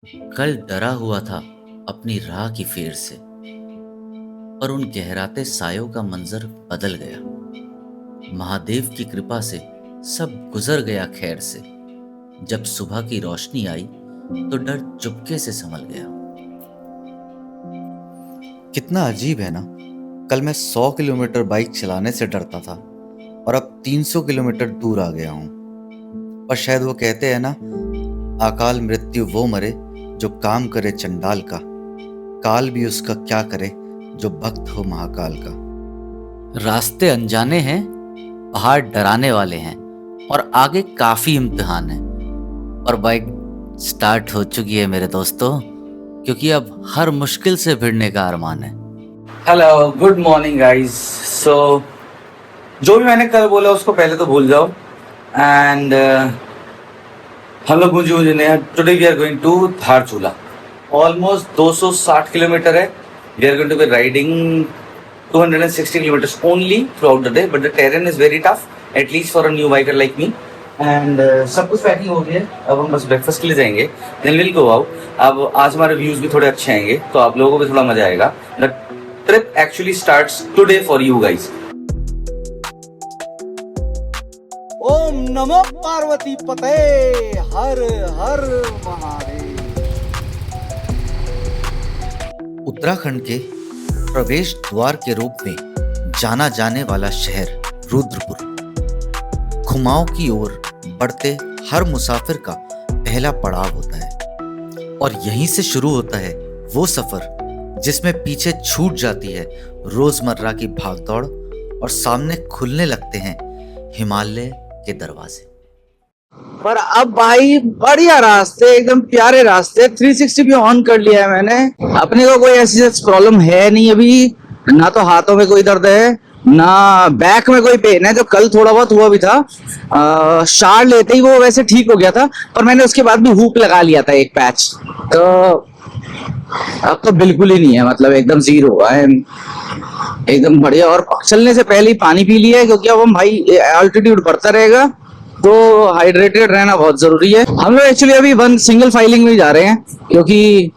कल डरा हुआ था अपनी राह की फेर से, पर उन गहराते सायों का मंजर बदल गया। महादेव की कृपा से सब गुजर गया खैर से। जब सुबह की रोशनी आई तो डर चुपके से संभल गया। कितना अजीब है ना। कल मैं 100 किलोमीटर बाइक चलाने से डरता था और अब 300 किलोमीटर दूर आ गया हूँ। पर शायद वो कहते हैं ना, अकाल मृत्यु वो मरे जो काम करे चंडाल का, काल भी उसका क्या करे जो भक्त हो महाकाल का। रास्ते अनजाने हैं, पहाड़ डराने वाले हैं और आगे काफी इम्तिहान है। और बाइक स्टार्ट हो चुकी है मेरे दोस्तों, क्योंकि अब हर मुश्किल से भिड़ने का अरमान है। Hello, good morning guys. So जो भी मैंने कल बोला उसको पहले तो भूल जाओ। एंड हम लोग मुझे today we are going to Dharchula. Almost 260 kilometre है। We are going to be riding 260 kilometres only throughout the day, but the terrain is very tough, at least for a new biker like me. And सब कुछ packing हो गई है। अब हम बस breakfast के लिए जाएंगे, देन विल गो आउट। अब आज हमारे व्यूज भी थोड़े अच्छे आएंगे, तो आप लोगों को भी थोड़ा मजा आएगा। The trip actually starts today for you guys. ओम नमो पार्वती पते, हर हर महादेव। उत्तराखंड के प्रवेश द्वार के रूप में जाना जाने वाला शहर रुद्रपुर, कुमाऊं की ओर बढ़ते हर मुसाफिर का पहला पड़ाव होता है। और यहीं से शुरू होता है वो सफर जिसमें पीछे छूट जाती है रोजमर्रा की भागदौड़ और सामने खुलने लगते हैं हिमालय के दरवाजे। पर अब भाई बढ़िया रास्ते, एकदम प्यारे रास्ते। 360 भी ऑन कर लिया है मैंने। अपने को कोई ऐसी प्रॉब्लम है नहीं अभी, ना तो हाथों में कोई दर्द है, ना बैक में कोई पेन है। जो कल थोड़ा बहुत हुआ भी था, शार लेते ही वो वैसे ठीक हो गया था, पर मैंने उसके बाद भी हुक लगा लिया था एक पैच। तो अब तो बिल्कुल ही नहीं है, मतलब एकदम जीरो हुआ है, एकदम बढ़िया। और चलने से पहले ही पानी पी लिया है, क्योंकि अब हम भाई अल्टीट्यूड बढ़ता रहेगा तो हाइड्रेटेड रहना बहुत जरूरी है। हम लोग एक्चुअली अभी वन सिंगल फाइलिंग में जा रहे हैं, क्योंकि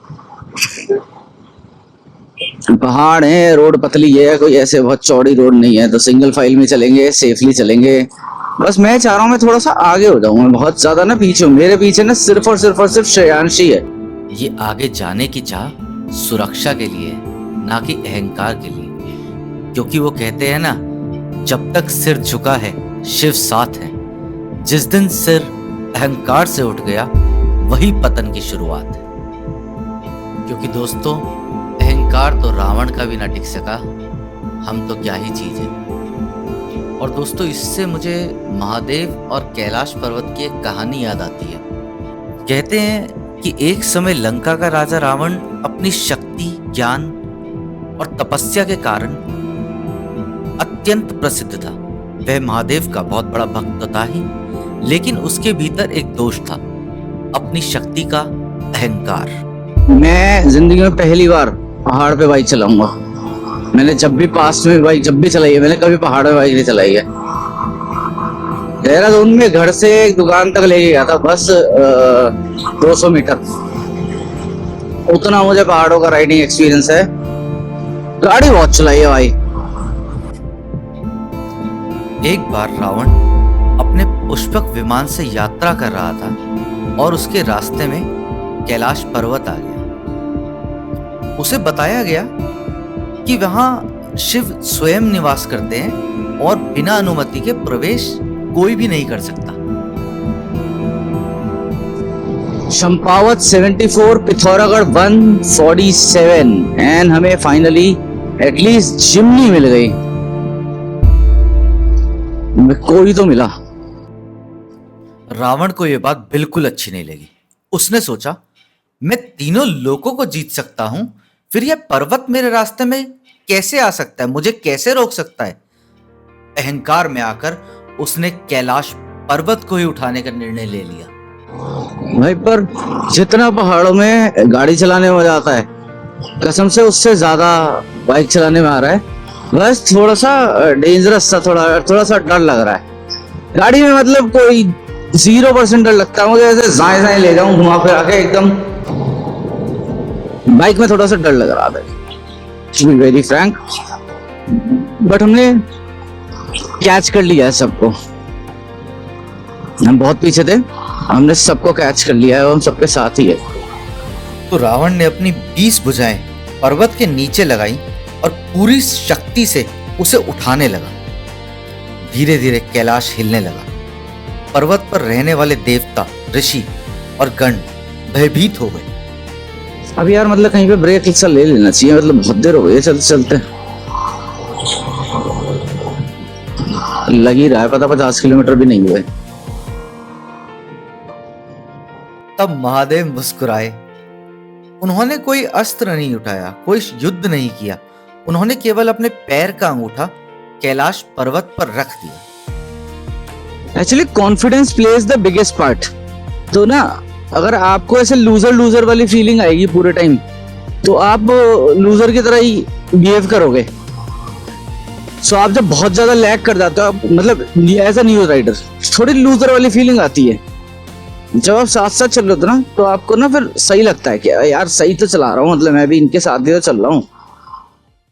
पहाड़ है, रोड पतली है, कोई ऐसे बहुत चौड़ी रोड नहीं है, तो सिंगल फाइल में चलेंगे, सेफली चलेंगे। बस मैं चाह रहा हूँ मैं थोड़ा सा आगे हो जाऊं, मैं बहुत ज्यादा ना पीछे हूँ। मेरे पीछे ना सिर्फ श्रेयांशी है। ये आगे जाने की चाह सुरक्षा के लिए, ना कि अहंकार के लिए। क्योंकि वो कहते हैं ना, जब तक सिर झुका है शिव साथ है। जिस दिन सिर अहंकार से उठ गया वही पतन की शुरुआत है। क्योंकि दोस्तों, अहंकार तो रावण का भी ना टिक सका, हम तो क्या ही चीज है। और दोस्तों, इससे मुझे महादेव और कैलाश पर्वत की एक कहानी याद आती है। कहते हैं कि एक समय लंका का राजा रावण अपनी शक्ति, ज्ञान और तपस्या के कारण अत्यंत प्रसिद्ध था। वह महादेव का बहुत बड़ा भक्त तो था ही, लेकिन उसके भीतर एक दोष था, अपनी शक्ति का अहंकार। मैं जिंदगी में पहली बार पहाड़ पे बाइक चलाऊंगा। मैंने जब भी पास्ट में बाइक जब भी चलाई है, मैंने कभी पहाड़ पे बाइक नहीं चलाई है। देहरादून में घर से एक दुकान तक लेके गया था, बस 200 मीटर। उतना मुझे पहाड़ों का राइडिंग एक्सपीरियंस है। गाड़ी बहुत चलाई है भाई। एक बार रावण अपने पुष्पक विमान से यात्रा कर रहा था और उसके रास्ते में कैलाश पर्वत आ गया। उसे बताया गया कि वहां शिव स्वयं निवास करते हैं और बिना अनुमति के प्रवेश कोई भी नहीं कर सकता। चंपावत 74, पिथौरागढ़ 147, एंड हमें फाइनली एटलीस्ट चिमनी मिल गई। कोई तो मिला। रावण को यह बात बिल्कुल अच्छी नहीं लगी। उसने सोचा, मैं तीनों लोकों को जीत सकता हूं, फिर यह पर्वत मेरे रास्ते में कैसे आ सकता है, मुझे कैसे रोक सकता है। अहंकार में आकर उसने कैलाश पर्वत को ही उठाने का निर्णय ले लिया। भाई, पर जितना पहाड़ों में गाड़ी चलाने में मजा आता है, कसम से उससे ज्यादा बाइक चलाने में आ रहा है। बस थोड़ा सा डेंजरस सा, थोड़ा सा डर लग रहा है गाड़ी में। मतलब कोई 0% डर लगता है मुझे, ऐसे जाए ले जाऊं घुमा फिरा के एकदम बाइक में थोड़ा सा डर लग रहा था, to be very frank, but हमने कैच कर लिया है सबको। हम बहुत पीछे थे, हमने सबको कैच कर लिया है और हम सबके साथ ही है। तो रावण ने अपनी 20 भुजाएं पर्वत के नीचे लगाई और पूरी शक्ति से उसे उठाने लगा। धीरे धीरे कैलाश हिलने लगा। पर्वत पर रहने वाले देवता, ऋषि और गण भयभीत हो गए। अब यार मतलब कहीं पे ब्रेक सा ले लेना चाहिए, मतलब बहुत देर हो गई है चलते चलते। लग ही रहा है पता 50 किलोमीटर भी नहीं हुए। तब महादेव मुस्कुराए। उन्होंने कोई अस्त्र नहीं उठाया, कोई युद्ध नहीं किया। उन्होंने केवल अपने पैर का अंगूठा कैलाश पर्वत पर रख दिया। Actually confidence plays the biggest part. तो ना अगर आपको ऐसे लूजर लूजर वाली फीलिंग आएगी पूरे टाइम, तो आप लूजर की तरह ही बिहेव करोगे। सो आप जब बहुत ज्यादा लैग कर जाते हो, आप मतलब एज अ न्यूज राइडर थोड़ी लूजर वाली फीलिंग आती है। जब आप साथ साथ चल रहे होते ना, तो आपको ना फिर सही लगता है कि यार सही तो चला रहा हूँ, मतलब मैं भी इनके साथ ही तो चल रहा हूँ।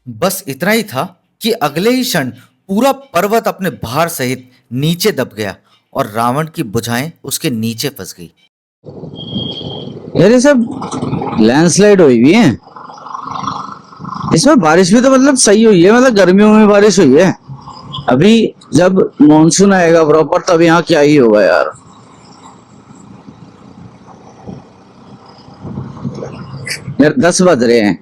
बस इतना ही था कि अगले ही क्षण पूरा पर्वत अपने भार सहित नीचे दब गया और रावण की भुजाएं उसके नीचे फंस गई। यार ये सब लैंडस्लाइड हुई हुई है। इसमें बारिश भी तो मतलब सही हुई है, मतलब गर्मियों में बारिश हुई है। अभी जब मॉनसून आएगा प्रॉपर, तब यहाँ क्या ही होगा यार। यार 10 बज रहे हैं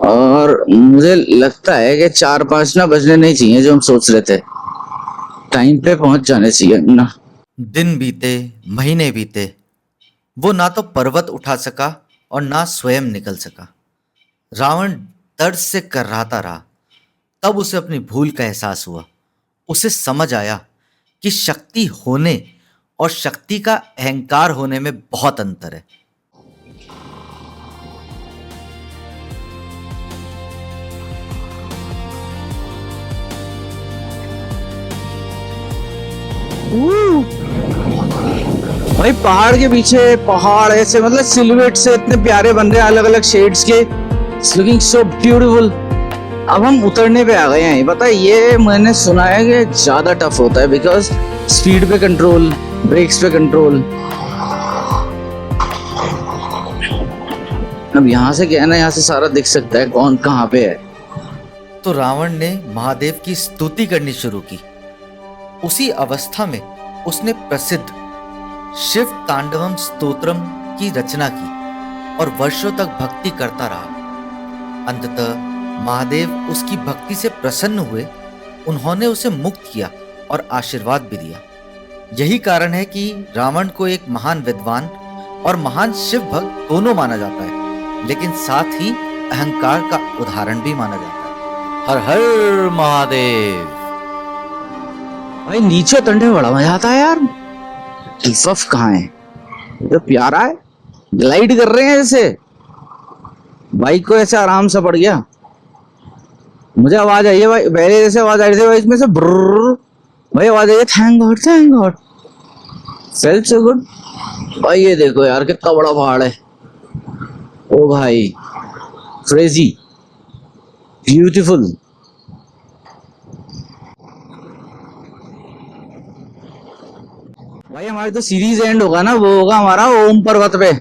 और मुझे लगता है कि 4-5 ना बजने नहीं चाहिए जो हम सोच रहे थे। टाइम पे पहुंच जाने चाहिए ना। दिन बीते, महीने बीते, वो ना तो पर्वत उठा सका और ना स्वयं निकल सका। रावण दर्द से कर्राता रहा। तब उसे अपनी भूल का एहसास हुआ। उसे समझ आया कि शक्ति होने और शक्ति का अहंकार होने में बहुत अंतर है। भाई पहाड़ के पीछे पहाड़ ऐसे मतलब सिलुएट से इतने प्यारे बन रहे हैं, अलग अलग शेड्स के। It's looking so beautiful. अब हम उतरने पे आ गए हैं। पता है ये मैंने सुना है कि ज्यादा टफ होता है, बिकॉज स्पीड पे कंट्रोल, ब्रेक्स पे कंट्रोल। अब यहाँ से क्या है ना, यहाँ से सारा दिख सकता है कौन कहाँ पे है। तो रावण ने महादेव की स्तुति करनी शुरू की। उसी अवस्था में उसने प्रसिद्ध शिव तांडवम स्तोत्रम की रचना की और वर्षों तक भक्ति करता रहा। अंततः महादेव उसकी भक्ति से प्रसन्न हुए। उन्होंने उसे मुक्त किया और आशीर्वाद भी दिया। यही कारण है कि रावण को एक महान विद्वान और महान शिव भक्त दोनों माना जाता है, लेकिन साथ ही अहंकार का उदाहरण भी माना जाता है। हर हर महादेव। भाई नीचे उतरने में बड़ा मजा आता है यार। टिफफ कहाँ है? तो प्यारा है, ग्लाइड कर रहे हैं ऐसे। बाइक को ऐसे आराम से पड़ गया। मुझे आवाज आई है भाई, पहले जैसे आवाज आ रही थी बाइक में से ब्रर, भाई आवाज आई है thank God thank God, felt so good. भाई ये देखो यार कितना बड़ा पहाड़ है। ओ भाई क्रेजी ब्यूटीफुल। भाई हमारी तो सीरीज एंड होगा ना, वो होगा हमारा ओम पर्वत पे।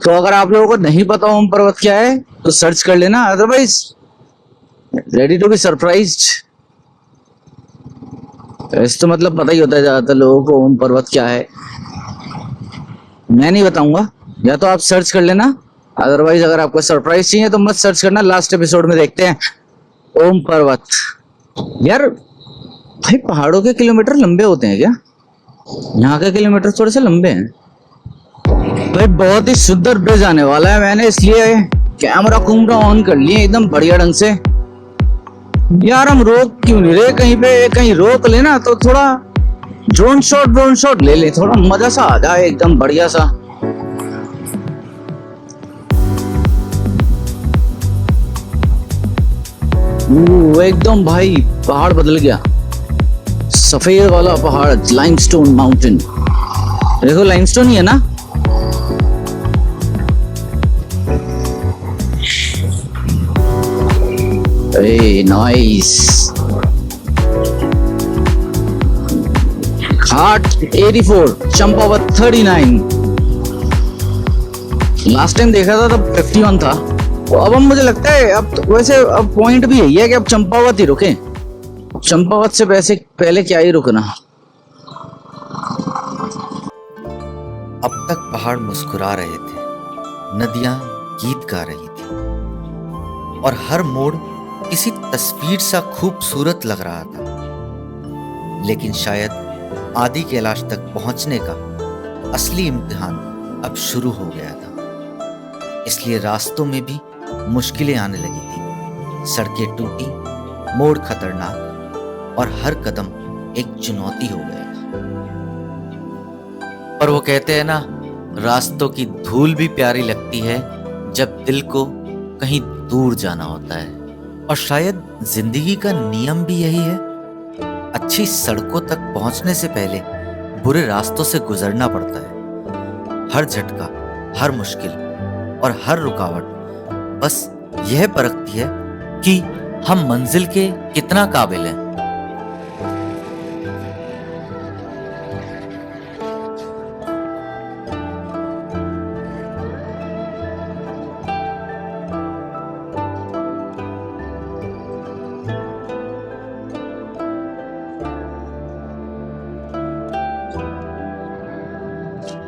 तो अगर आप लोगों को नहीं पता ओम पर्वत क्या है तो सर्च कर लेना, otherwise ready to be surprised. ऐसे तो मतलब पता ही होता है ज्यादातर लोगों को ओम पर्वत क्या है। मैं नहीं बताऊंगा, या तो आप सर्च कर लेना, अदरवाइज अगर आपको सरप्राइज चाहिए तो मत सर्च करना। लास्ट एपिसोड में देखते हैं ओम पर्वत। यार भाई पहाड़ों के किलोमीटर लंबे होते हैं क्या? यहाँ के किलोमीटर थोड़े से लंबे हैं। भाई बहुत ही सुंदर ब्रिज आने वाला है, मैंने इसलिए कैमरा कुमरा ऑन कर लिए एकदम बढ़िया ढंग से। यार हम रोक क्यों नहीं रहे? कहीं पे कहीं रोक लेना तो थोड़ा ड्रोन शॉट ले ले, थोड़ा मजा सा आ जाए एकदम बढ़िया सा। एकदम भाई पहाड़ बदल गया, सफेद वाला पहाड़, लाइमस्टोन माउंटेन। देखो लाइमस्टोन ही है ना। A nice. Ghat 84, Champawat 39। Last time देखा था तब 51 था। तो अब मुझे लगता है अब तो वैसे अब पॉइंट भी यही है कि अब चंपावत ही रुके। चंपावत से पहले क्या ही रुकना। अब तक पहाड़ मुस्कुरा रहे थे, नदियां गीत गा रही थी और हर मोड़ किसी तस्वीर सा खूबसूरत लग रहा था। लेकिन शायद आदि कैलाश तक पहुंचने का असली इम्तिहान अब शुरू हो गया था। इसलिए रास्तों में भी मुश्किलें आने लगी थी। सड़कें टूटी, मोड़ खतरनाक और हर कदम एक चुनौती हो गया था। पर वो कहते हैं ना, रास्तों की धूल भी प्यारी लगती है जब दिल को कहीं दूर जाना होता है। और शायद जिंदगी का नियम भी यही है। अच्छी सड़कों तक पहुंचने से पहले बुरे रास्तों से गुजरना पड़ता है। हर झटका, हर मुश्किल और हर रुकावट बस यह परखती है कि हम मंजिल के कितना काबिल हैं।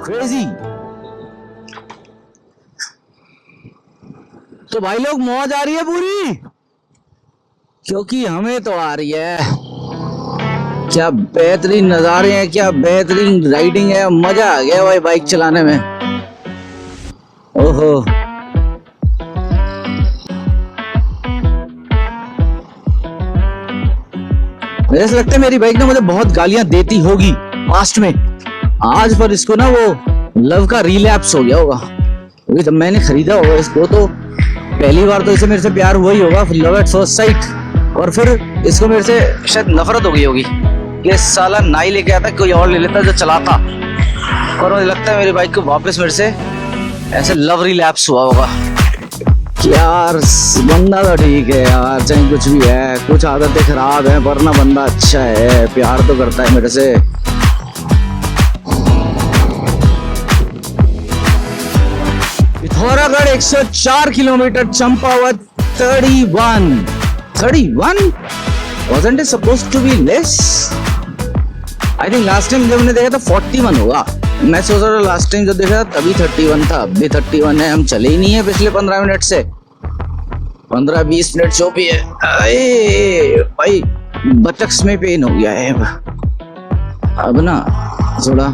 क्रेजी। तो भाई लोग मौज आ रही है पूरी, क्योंकि हमें तो आ रही है। क्या बेहतरीन नजारे हैं, क्या बेहतरीन राइडिंग है। मजा आ गया भाई बाइक चलाने में। ओहो, मेरे से लगता है मेरी बाइक ना मुझे बहुत गालियां देती होगी पास्ट में। आज पर इसको ना वो लव का रिलैप्स हो गया होगा, क्योंकि जब मैंने खरीदा होगा इसको तो पहली बार तो इसे मेरे से प्यार हुआ ही होगा, लव एट फर्स्ट साइट। और फिर इसको मेरे से शायद नफरत हो गई होगी कि साला ना ही लेके आता, कोई और ले लेता जो चलाता। और मुझे लगता है मेरी बाइक को वापस मेरे से ऐसे लव रिलैप्स हुआ होगा कि यार बंदा तो ठीक है यार, चाहे कुछ भी है, कुछ आदतें खराब है पर ना बंदा अच्छा है, प्यार तो करता है मेरे से। Pithoragarh 104 kilometre, Champawat 31। Wasn't it supposed to be less? I think last time जब हमने देखा था 41 होगा। मैं सोच रहा था लास्ट टाइम जब देखा था तभी 31 था, अब भी 31 है। हम चले ही नहीं है पिछले 15 मिनट से, 15-20 मिनट जो भी है। अरे भाई बटक्स में पेन हो गया है। अब ना थोड़ा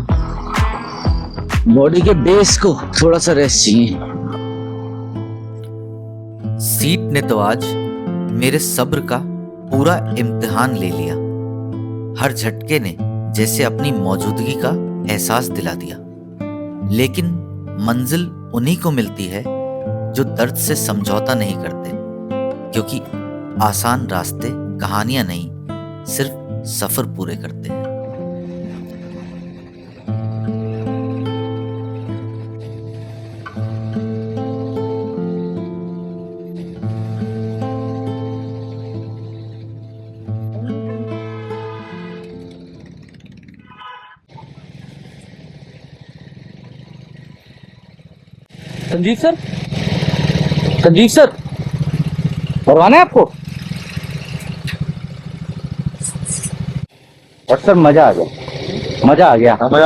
बॉडी के बेस को थोड़ा सा रेस्ट चाहिए। सीट ने तो आज मेरे सब्र का पूरा इम्तिहान ले लिया। हर झटके ने जैसे अपनी मौजूदगी का एहसास दिला दिया। लेकिन मंजिल उन्हीं को मिलती है जो दर्द से समझौता नहीं करते, क्योंकि आसान रास्ते कहानियां नहीं, सिर्फ सफर पूरे करते हैं। संजीव सर करवाना है आपको? और सर मजा आ गया मजा आ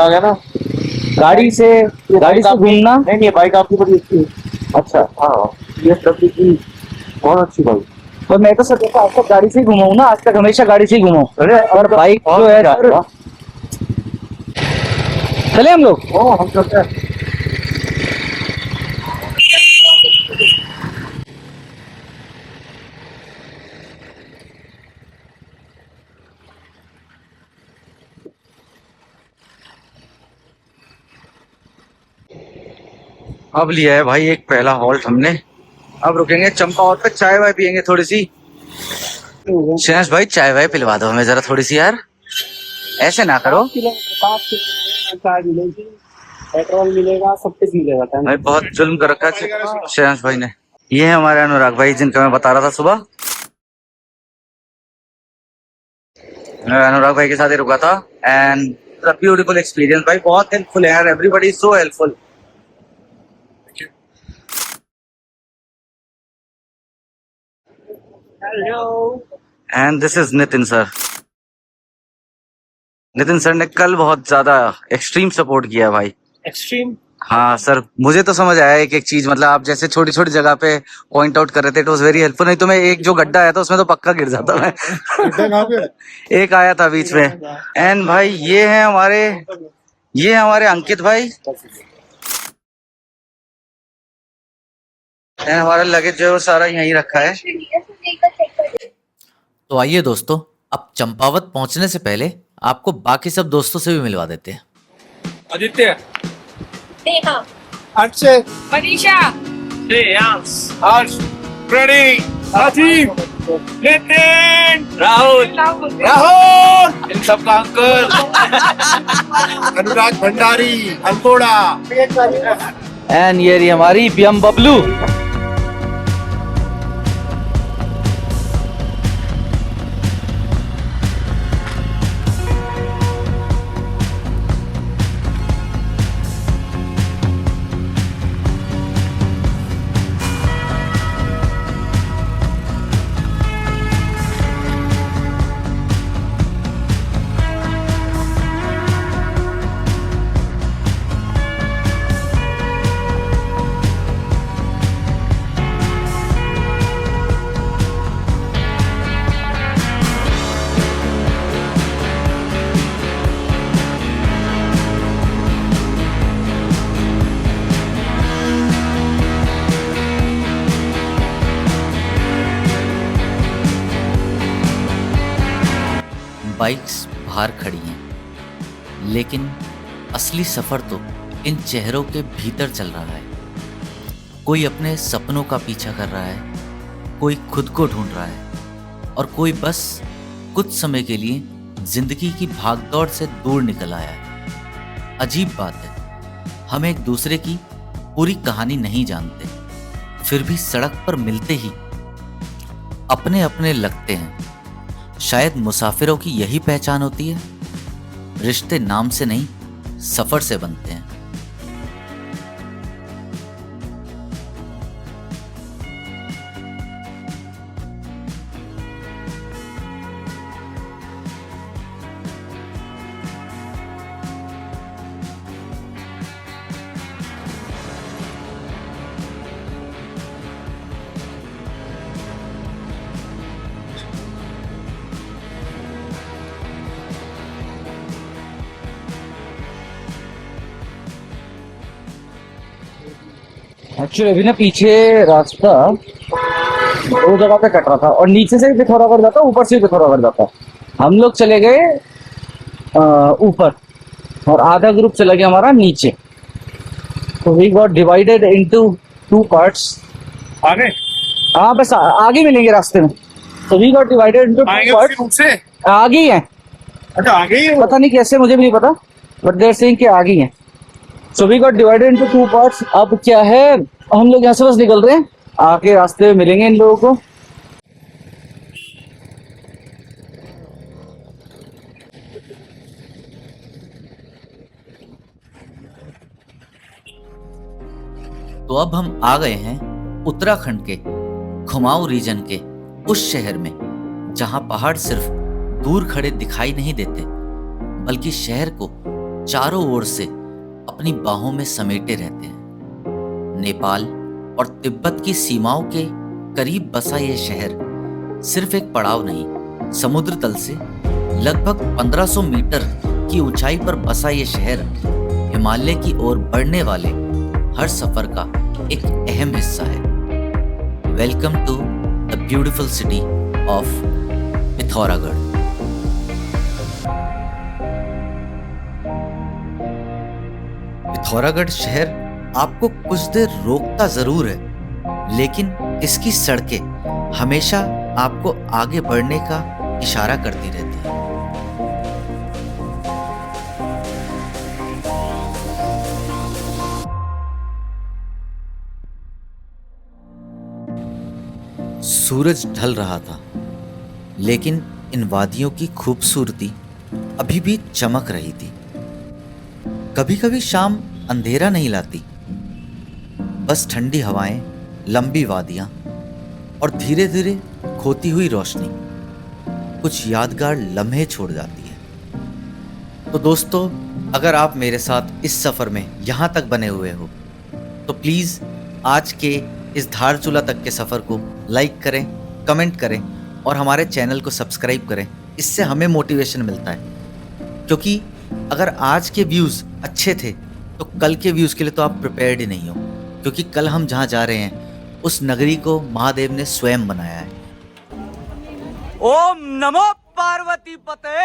गया ना। गाड़ी से घूमना। नहीं बाइक आपकी बड़ी अच्छी है। अच्छा हाँ, ये की बहुत अच्छी बाइक। और मैं तो सर देखा आज तक गाड़ी से ही घुमा हूँ ना, आज तक हमेशा गाड़ी से ही घुमा हूँ। अरे और बाइक जो है सर, चले हम लोग। हम चलते हैं। अब लिया है भाई एक पहला हॉल्ट हमने। अब रुकेंगे चंपावत पे, चाय वाय पियेंगे थोड़ी सी। शेष भाई चाय वाय पिलवा दो हमें जरा थोड़ी सी यार, ऐसे ना करो। चाय मिलेगी, पेट्रोल मिलेगा, सब कुछ मिलेगा। भाई बहुत जुल्म कर रखा है शेष भाई ने। ये है हमारे अनुराग भाई जिनका मैं बता रहा था सुबह। मैं अनुराग भाई के साथ ही रुका था एंड ब्यूटीफुल एक्सपीरियंस भाई, बहुत हेल्पफुल है यार, everybody is so helpful. And this is Nitin sir. Nitin sir ने कल बहुत ज्यादा एक्सट्रीम सपोर्ट किया भाई। एक्सट्रीम। हाँ सर, मुझे तो समझ आया एक एक चीज, मतलब आप जैसे छोटी छोटी जगह पे पॉइंट आउट कर रहे थे, इट वाज वेरी हेल्पफुल। नहीं तो मैं एक जो गड्ढा आया था उसमें तो पक्का गिर जाता मैं। एक आया था बीच में। एंड भाई ये है हमारे अंकित भाई, एंड हमारा लगेज जो है वो सारा यहीं रखा है। तो आइए दोस्तों, अब चंपावत पहुंचने से पहले आपको बाकी सब दोस्तों से भी मिलवा देते हैं। आदित्य, नेहा, अक्षय, मनीषा, श्रेयांश, हर्ष, प्रणीत, राजीव, नितिन, राहुल, राहुल, इन सबका uncle, Anurag Bhandari, Almora. And ये रही हमारी बीएम बबलू। बाइक्स बाहर खड़ी हैं, लेकिन असली सफर तो इन चेहरों के भीतर चल रहा है। कोई अपने सपनों का पीछा कर रहा है, कोई खुद को ढूंढ रहा है, और कोई बस कुछ समय के लिए जिंदगी की भागदौड़ से दूर निकल आया है। अजीब बात है, हम एक दूसरे की पूरी कहानी नहीं जानते, फिर भी सड़क पर मिलते ही अपने अपने लगते हैं। शायद मुसाफिरों की यही पहचान होती है, रिश्ते नाम से नहीं सफर से बनते हैं। एक्चुअली अभी ना पीछे रास्ता दो जगह पे कट रहा था, और नीचे से भी पिथौरागढ़ जाता, ऊपर से भी पिथौरागढ़ जाता। हम लोग चले गए ऊपर, और आधा ग्रुप चला गया हमारा नीचे। तो we got divided into two parts. आगे हाँ, बस आगे मिलेंगे रास्ते में। तो वी गॉट डिवाइडेड इनटू आएंगे टू उसके पार्ट्स। रूप से। आगे ही है, अच्छा आगे ही है वो। पता नहीं कैसे, मुझे भी नहीं पता, बट देयर सेइंग कि आगे ही है। So we got divided into two parts. अब क्या है, हम लोग यहाँ से बस निकल रहे हैं, आके रास्ते में मिलेंगे इन लोगों को। तो अब हम आ गए हैं उत्तराखंड के कुमाऊं रीजन के उस शहर में जहां पहाड़ सिर्फ दूर खड़े दिखाई नहीं देते, बल्कि शहर को चारों ओर से अपनी बाहों में समेटे रहते हैं। नेपाल और तिब्बत की सीमाओं के करीब बसा ये शहर सिर्फ एक पड़ाव नहीं, समुद्र तल से लगभग 1500 मीटर की ऊंचाई पर बसा ये शहर हिमालय की ओर बढ़ने वाले हर सफर का एक अहम हिस्सा है। Welcome to the beautiful city of Pithoragarh. Pithoragarh शहर आपको कुछ देर रोकता जरूर है, लेकिन इसकी सड़कें हमेशा आपको आगे बढ़ने का इशारा करती रहती हैं। सूरज ढल रहा था, लेकिन इन वादियों की खूबसूरती अभी भी चमक रही थी। कभी कभी शाम अंधेरा नहीं लाती, बस ठंडी हवाएं, लंबी वादियां और धीरे धीरे खोती हुई रोशनी कुछ यादगार लम्हे छोड़ जाती है। तो दोस्तों, अगर आप मेरे साथ इस सफ़र में यहाँ तक बने हुए हो तो प्लीज़ आज के इस धारचूला तक के सफ़र को लाइक करें, कमेंट करें और हमारे चैनल को सब्सक्राइब करें। इससे हमें मोटिवेशन मिलता है, क्योंकि अगर आज के व्यूज़ अच्छे थे तो कल के व्यूज़ के लिए तो आप प्रिपेयर्ड ही नहीं हो, क्योंकि कल हम जहाँ जा रहे हैं उस नगरी को महादेव ने स्वयं बनाया है। ओम नमो पार्वती पते।